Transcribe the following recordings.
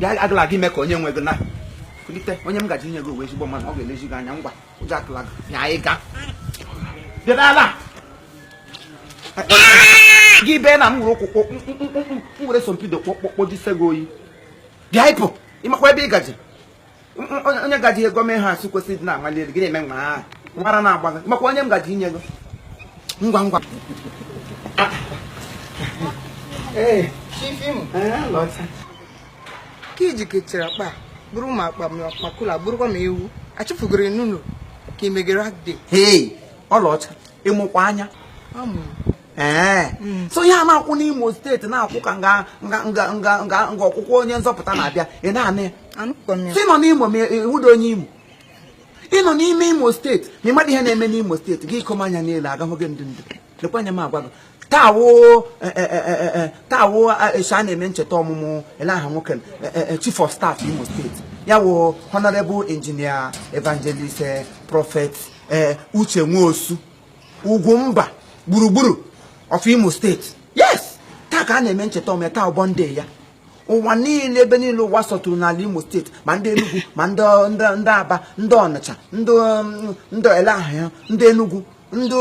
ya agala gị mee ka onye nwe gị na kulite onye m gaji inye gị uwe ezigbo mmanụ ọ ga-elezi gị anya ngwa ụjọ akụla gị ya anyị ga bịadala gị bee na m were ụkwụ m were sompido kpojise gị oyi bịa ịpụ ịmakwa ebe ị gaji onye gaji ego mee ha asị kwesịrị dị na-amali elu gị na-eme nwa nwara na-agba gị makwa onye m gaji inye gị ngwa ngwa ka iji kechara akpa bụrụ ma akpa makụla bụrụkwa ma ewu achụfugoro n'ụlọ ka emegere agde ọlaọcha ịmụkwa anya so ihe a na-akwụ n'Imo steeti na-akwụ ka nga ọkwụkwọ onye nzọpụta na-abịa ị na-anị ya si nọ n'Imo ma ịhụda onye Imo ịnọ n'ime Imo steeti ma ịmadị ihe na-eme n'Imo steeti gị ikom anya niile agahụ gị ndụ lekwa anya m agwa gị tawo a na-eme ncheta ọmụmụ eleaha nwoke chief of staff Imo steeti ya wụ honorable engineer evangelist prophet Uche Nwosu Ugwumba gburugburu of Imo steeti yes taa ka a na-eme ncheta ọmụmụ taa ụbọ ndị ya ụwa niile ebe niile ụwa sọtụrụ n'ala Imo steeti ma ndị Enugu ma ndị Aba ndị Ọnịcha ndị eleaha ya ndị Enugu ndị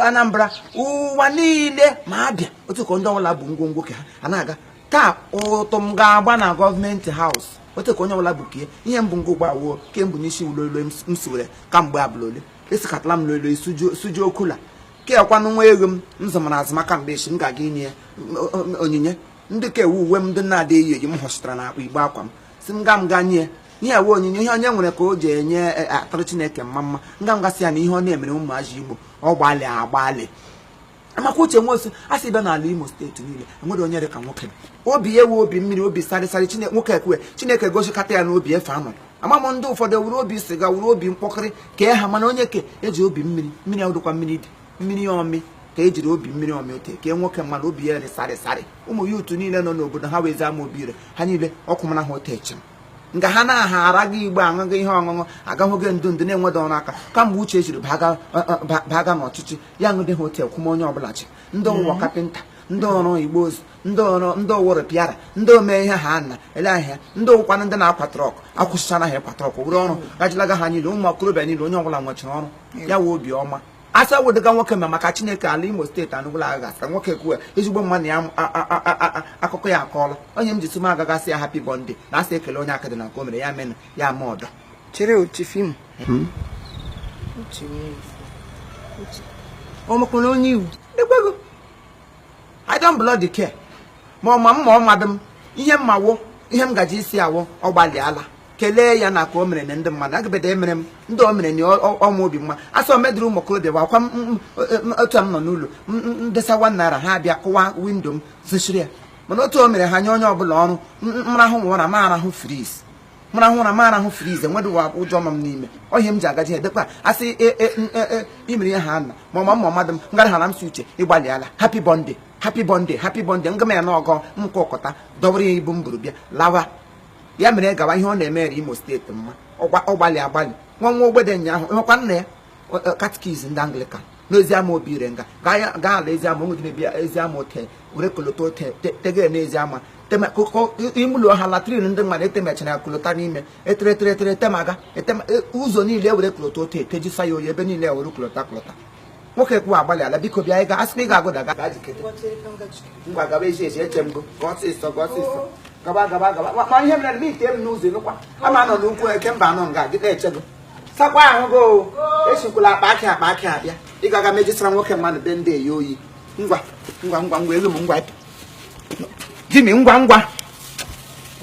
Anambra ụwa niile ma abịa otu ka ndị ọbụla bụ ngwongwo ka ha na-aga taa ụtụ m ga-agba na gọọmenti haus otu ka onye ọbụla bụ kie ihe mbụ ngwogbo awuo kemgbe n'isi ulolo m siwere kamgbe abụla ole esikatala m lolo suju okula kekwanụ nwa ego m zụmara azụmaka mgbe echi m ga-aga inye onyinye ndị ka ewu uwe m ndị na-adị eyi eyi m họchitara na akpa igbe akwa m si m ga nye ihe awe onyinye ihe onye nwere ka o ji enye atụrụ Chineke mma nga m gasị ya na ihe ọ na-emere ụmụazị Igbo ọ agbalị amakwa Uche Nwosu a sị bịa n'ala Imo steeti niile enwere onye dị ka nwoke obi ewu obi mmiri obi sarịsarị nwoke ekwe Chineke gosikata ya na obi efe anọ amamụ ndị ụfọdụ wuru obi siga wuru obi mkpọkịrị ka ha mana onye ke eji obi mmiri awụdụkwa mmiri dị mmiri ọmị ka ejiri obi mmiri ọmị ote ka nwoke mmadụ obi ya dị sarịsarị ụmụ ya otu niile nọ n'obodo ha wezi ama obi ire ha niile ọkụ mara ha ote echem nga ha na-aha ara gị igbo aṅụghị ihe ọṅụṅụ agahụghị ndụ na-enweda ọrụ aka kamgbe Uche jiri baga n'ọchịchị ya ṅụdị ha otel kwụm onye ọbụla chi ndị ọwụwa kapịnta ndị ọrụ igbo ozu ndị ọwụrụ pịara ndị omee ihe ha na ele ahịa ndị ọwụkwanụ ndị na-akwa trọk akwụsịchara ha ịkwa trọk were ọrụ gajilaga ha niile ụmụ okorobịa niile onye ọbụla nwechara ọrụ ya wee obi ọma asa wedega nwoke ma maka Chineke ala Imo steeti anụgwụla agha ka nwoke kwuo ezigbo mmanụ ya akụkọ ya akọọla onye m ji tụm agagasị ya happy birthday na asị ekele onye aka dị na nke o mere ya menụ ya ma ọdọ chere ochifimu ọmụkwụna onye iwu ekwego I don't bloody care ma ọmadụ m ihe mmawo ihe m gaji isi awụ ọ gbalịala kelee ya na ka o mere na ndị mmadụ agabede emere m ndị o mere na ọma obi mma asọ medụrụ ụmụ okorobịa bụ akwa otu m nọ n'ụlọ ndesa naira ha abịa kụwa windo m zechiri ya mana otu o mere ha nye onye ọbụla ọrụ mrahụ ụra marahụ friz enwedụwa ụjọ ọma m n'ime ọhịa m ji agaji ha edekwa asị imere ihe ha nna ma mmadụ m ngara hara m si Uche ịgbalịala happy birthday nga m ya na ọgọ nkwa ọkọta dọwara ya ibu m buru bịa lawa ya mere gawa ihe ọ na-emere Imo steeti mma ọ gbalị nwa ogbede ụnyaahụ ịhụkwa nna ya katikizm ndị Anglican n'ezi ama obi ire nga gaa ala ezi ama onwe dị bịa ezi ama ote were koloto tege n'ezi ama imụlụ ha latrin ndị mmadụ etemechara ya kolota n'ime eteretere temaga ụzọ niile were koloto ote etejisa ya oyi ebe niile were kolota nwoke kwuo agbalịala biko bịa ị ga-asị ị ga-agụda ga jikete ngwa gaba ezi eche mgbo ka ọsịsọ gaba ma ihe mere na ite m n'ụzọ nụkwa ama nọ n'ukwu eke mba anọ nga gị na-eche gị sakwa ahụ go esikwula akpa akị abịa ị ga-aga mejisara nwoke mmadụ be ndị eyi oyi ngwa elu m ngwa di m ngwa